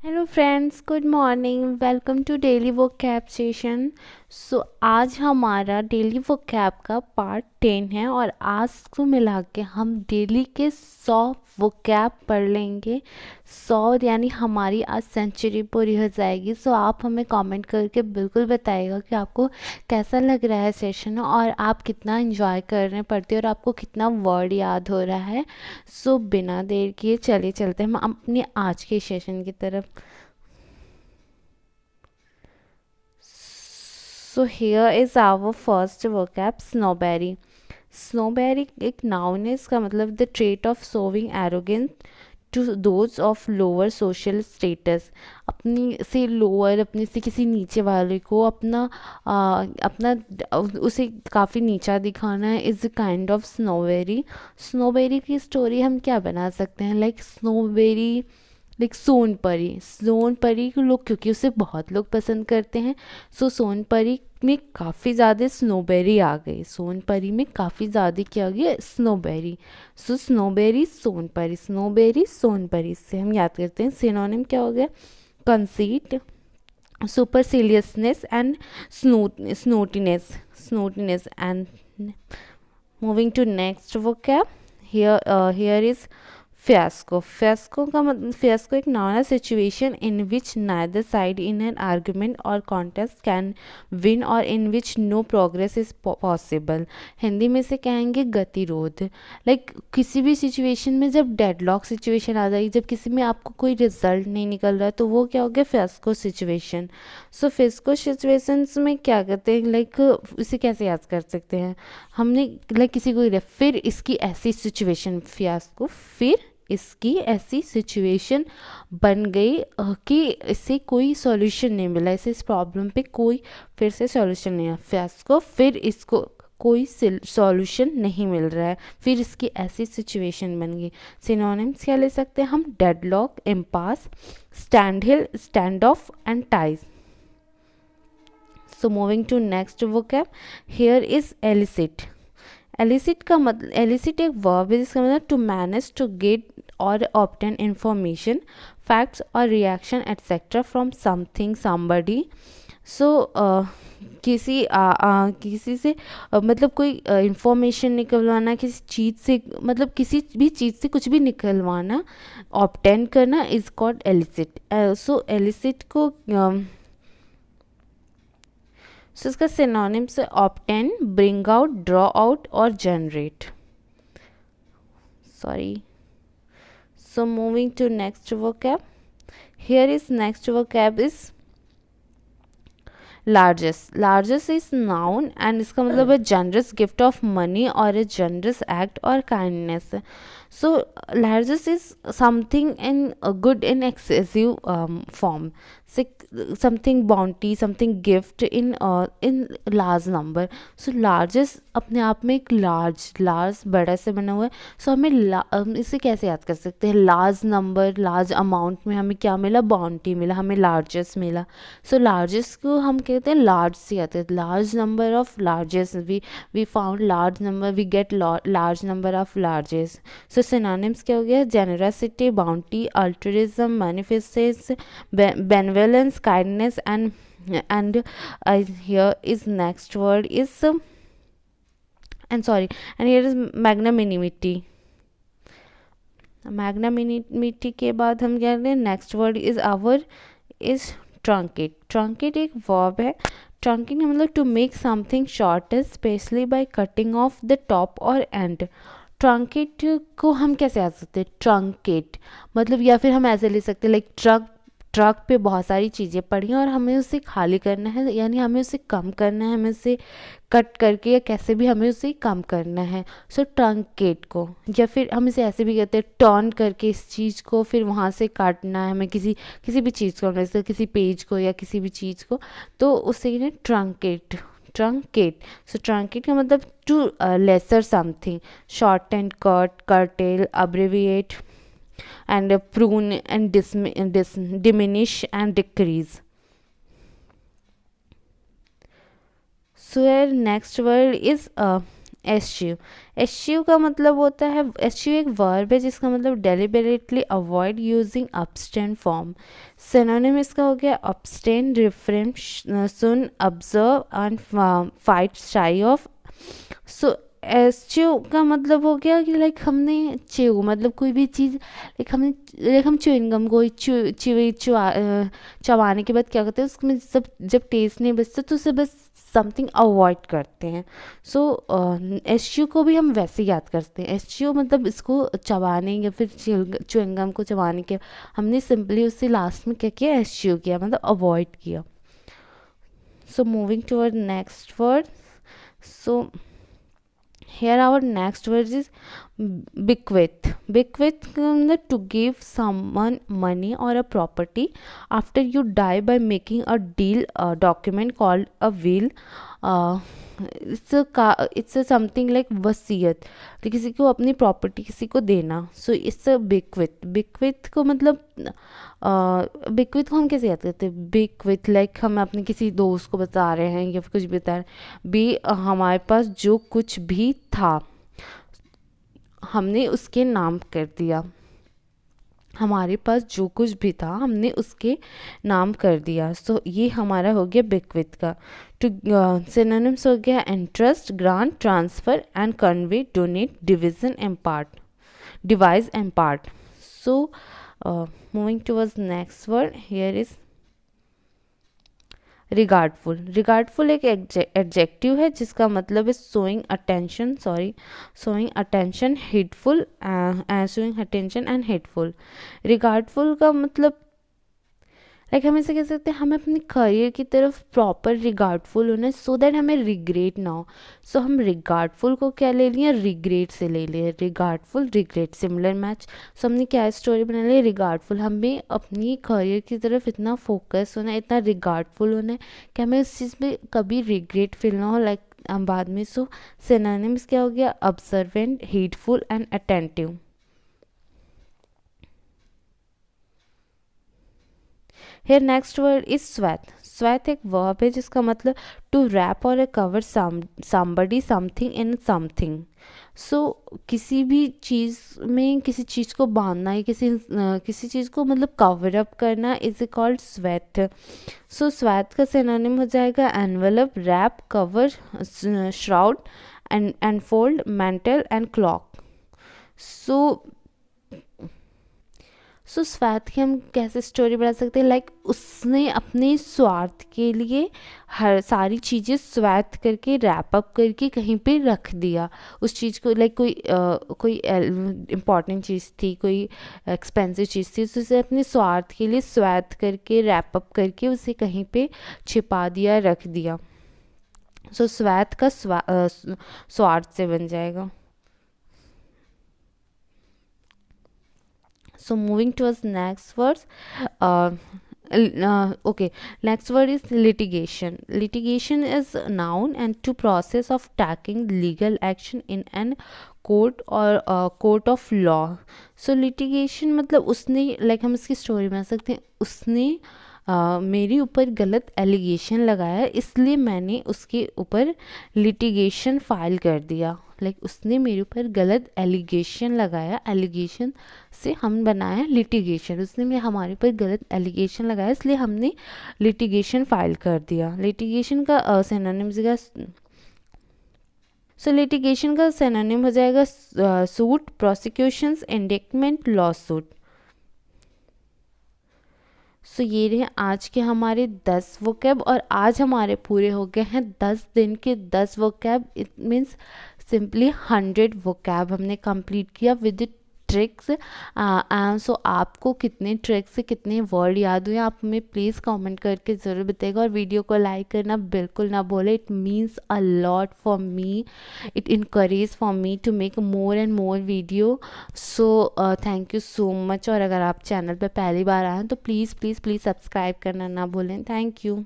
Hello friends, good morning. Welcome to daily vocab session. आज हमारा daily vocab का part 10 है और आज को मिला के हम डेली के 100 वोकैब पढ़ लेंगे। 100 यानी हमारी आज सेंचुरी पूरी हो जाएगी। आप हमें कमेंट करके बिल्कुल बताइएगा कि आपको कैसा लग रहा है सेशन और आप कितना एंजॉय कर रहे हैं पढ़ते और आपको कितना वर्ड याद हो रहा है। बिना देर किए चलिए चलते हैं हम अपने आज के सेशन की तरफ। Here is our first vocab, snowberry. Snowberry एक noun है, इसका मतलब the trait of showing arrogance to those of lower social status. अपनी से लोअर, अपने से किसी नीचे वाले को अपना उसे काफ़ी नीचा दिखाना है is kind of snobbery. Snobbery की स्टोरी हम क्या बना सकते हैं, like snobbery like Sonpari. Sonpari को लोग, क्योंकि उसे बहुत लोग पसंद करते हैं, सोनपरी में काफ़ी ज़्यादा स्नोबेरी आ गई। सोनपरी में काफ़ी ज़्यादा क्या आ गया, snobbery. Snobbery Sonpari, snobbery Sonpari से हम याद करते हैं। सिनोनिम क्या हो गया, conceit, superciliousness and snootiness, snootiness and moving to next vocab. Here is fiasco. Fiasco एक noun है, situation in which neither side in an argument or contest can win or in which no progress is possible. Hindi में से कहेंगे गतिरोध। किसी भी situation में जब डेडलॉक सिचुएशन आ जाएगी, जब किसी में आपको कोई रिजल्ट नहीं निकल रहा है, तो वो क्या हो गया, फियास्को सिचुएशन। फियास्को सिचुएशंस में क्या कहते हैं, इसे कैसे याद कर सकते हैं हमने, किसी को फिर इसकी ऐसी सिचुएशन, फियास्को फिर इसकी ऐसी सिचुएशन बन गई कि इससे कोई सॉल्यूशन नहीं मिला, इसे इस प्रॉब्लम पे कोई फिर से सॉल्यूशन नहीं है। फियास्को फिर इसको कोई सॉल्यूशन नहीं मिल रहा है, फिर इसकी ऐसी सिचुएशन बन गई। सिनोनिम्स क्या ले सकते हैं हम, deadlock, impasse, standstill, stand off and ties. Moving to next vocab, here is elicit. Elicit का मतलब, एलिसिट एक वर्ब है जिसका मतलब टू मैनेज, टू गेट और ऑब्टेन इंफॉर्मेशन, फैक्ट्स और reaction etcetera from something somebody. किसी से मतलब कोई इंफॉर्मेशन निकलवाना, किसी चीज़ से, मतलब किसी भी चीज़ से कुछ भी निकलवाना, ऑब्टेन करना इज कॉल्ड एलिसिट। एलिसिट को इसका सिनोनिम्स है obtain, bring out, draw out और generate. Moving to next vocab. Here is next vocab is largest. Largest is noun and इसका मतलब है generous gift of money or a generous act or kindness. Largest is something in good in excessive form. Something bounty, something gift in large number. Largest अपने आप में एक large बड़ा से बना हुआ है। हम इसे कैसे याद कर सकते हैं, लार्ज नंबर, लार्ज अमाउंट में हमें क्या मिला, बाउंटी मिला, हमें लार्जेस्ट मिला। लार्जेस्ट को हम कहते हैं लार्ज से आते हैं, large number of largesse, we found large number, we get large number of largesse. Synonyms क्या हो गया, generosity, bounty, altruism, munificence, benevolence, kindness and here is next word is and here is magnanimity. Magnanimity के बाद हम क्या कहते हैं, next word is our is truncate. Truncate एक वर्ब है। ट्रंकेट का मतलब to make something shorter, especially by cutting off the top और एंड। ट्रंकेट को हम कैसे आ सकते हैं, ट्रंकेट मतलब, या फिर हम ऐसे ले सकते हैं लाइक ट्रक पे बहुत सारी चीज़ें पड़ी हैं और हमें उसे खाली करना है, यानी हमें उसे कम करना है, हमें उसे कट करके या कैसे भी हमें उसे कम करना है। ट्रंकेट को, या फिर हम इसे ऐसे भी कहते हैं टर्न करके इस चीज़ को फिर वहाँ से काटना है हमें, किसी भी चीज़ को, जैसे किसी पेज को या किसी भी चीज़ को, तो उससे कहते हैं ट्रंकेट। ट्रंकेट का मतलब to lessen something, short and cut, curtail, abbreviate and prune and diminish and decrease. Here next word is एस्च्यू। एस्च्यू का मतलब होता है, एस्च्यू एक वर्ब है जिसका मतलब deliberately avoid using abstain from. Synonym इसका हो गया abstain, refrain, shun, observe and fight, shy of. So eschew का मतलब हो गया कि लाइक हमने च्यू मतलब कोई भी चीज़, लाइक हमने, लाइक हम च्युइंगम को चबाने के बाद क्या करते हैं, उसमें सब जब टेस्ट नहीं बचता तो उसे बस समथिंग अवॉइड करते हैं। सो एस्च्यू को भी हम वैसे याद करते हैं। एस्च्यू मतलब इसको चबाने या फिर च्युइंगम को चबाने के हमने सिंपली उससे लास्ट में क्या किया, एस्च्यू किया, मतलब अवॉइड किया। So moving toward next word. So here our next word is bequeath. Bequeath means to give someone money or a property after you die by making a deal document called a will. uh, it's a something like वसीयत, तो किसी को अपनी property किसी को देना। So it's a bequeath। bequeath को मतलब bequeath को हम कैसे याद करते हैं, bequeath लाइक हम अपने किसी दोस्त को बता रहे हैं या फिर कुछ भी बता रहे हैं। हमारे पास जो कुछ भी था हमने उसके नाम कर दिया। हमारे पास जो कुछ भी था हमने उसके नाम कर दिया। सो ये हमारा हो गया bequeath का। टू सिनोनिम्स हो गया interest, grant, transfer and convey, donate, division and part, devise and part. So moving towards next word, here is regardful. Regardful एक एडजेक्टिव है जिसका मतलब है showing attention, showing attention, heedful, showing attention and heedful. Regardful का मतलब like हम ऐसे कह सकते हैं हमें अपने करियर की तरफ प्रॉपर रिगार्डफुल होना है सो दैट हमें रिग्रेट ना हो। सो हम रिगार्डफुल को क्या ले लिए, रिग्रेट से ले लिए। रिगार्डफुल, रिग्रेट, सिमिलर मैच। सो हमने क्या स्टोरी बना ली, रिगार्डफुल। हमें अपनी करियर की तरफ इतना फोकस होना है, इतना रिगार्डफुल होना है कि हमें उस चीज़ में कभी रिग्रेट फील ना हो लाइक बाद में। सो सिनोनिम्स क्या हो गया, observant, hateful and attentive. Here next word is swathe. Swathe एक verb है जिसका मतलब to wrap or cover somebody, something in something. So किसी भी चीज़ में किसी चीज़ को बांधना है, किसी चीज़ को मतलब कवर अप करना is called swathe. So swathe का सिनोनिम हो जाएगा envelope, wrap, cover, shroud, and enfold, mantle and cloak. So स्वार्थ की हम कैसे स्टोरी बना सकते हैं, लाइक उसने अपने स्वार्थ के लिए हर सारी चीज़ें स्वार्थ करके रैप अप करके कहीं पे रख दिया उस चीज़ को। लाइक कोई इम्पॉर्टेंट चीज़ थी, कोई एक्सपेंसिव चीज़ थी, तो उसे अपने स्वार्थ के लिए स्वार्थ करके रैप अप करके उसे कहीं पे छिपा दिया, रख दिया। सो स्वार्थ का स्वार्थ से बन जाएगा। So moving towards next words, okay, next word is litigation. Litigation is a noun and to process of taking legal action in an court or court of law. So litigation मतलब उसने लाइक हम इसकी story बना सकते हैं, उसने मेरे ऊपर गलत एलिगेशन लगाया इसलिए मैंने उसके ऊपर लिटिगेशन फाइल कर दिया। लाइक उसने मेरे ऊपर गलत एलिगेशन लगाया, एलिगेशन से हम बनाया लिटिगेशन। उसने हमारे ऊपर गलत एलिगेशन लगाया इसलिए हमने लिटिगेशन फाइल कर दिया। लिटिगेशन का सिनोनिम का लिटिगेशन का सिनोनिम हो जाएगा suit, prosecutions, indictment, lawsuit. सो ये रहे आज के हमारे 10 वोकैब और आज हमारे पूरे हो गए हैं 10 दिन के 10 vocab. It means simply 100 vocab हमने कंप्लीट किया विद ट्रिक्स। सो आपको कितने ट्रिक्स से कितने वर्ड याद हुए आप हमें प्लीज़ कमेंट करके ज़रूर बताइएगा और वीडियो को लाइक करना बिल्कुल ना भूलें। It means a lot for me, it encourage for me to make more and more video. So thank you so much. और अगर आप चैनल पर पहली बार आए हैं तो प्लीज़ प्लीज़ प्लीज़ सब्सक्राइब करना ना भूलें। Thank you.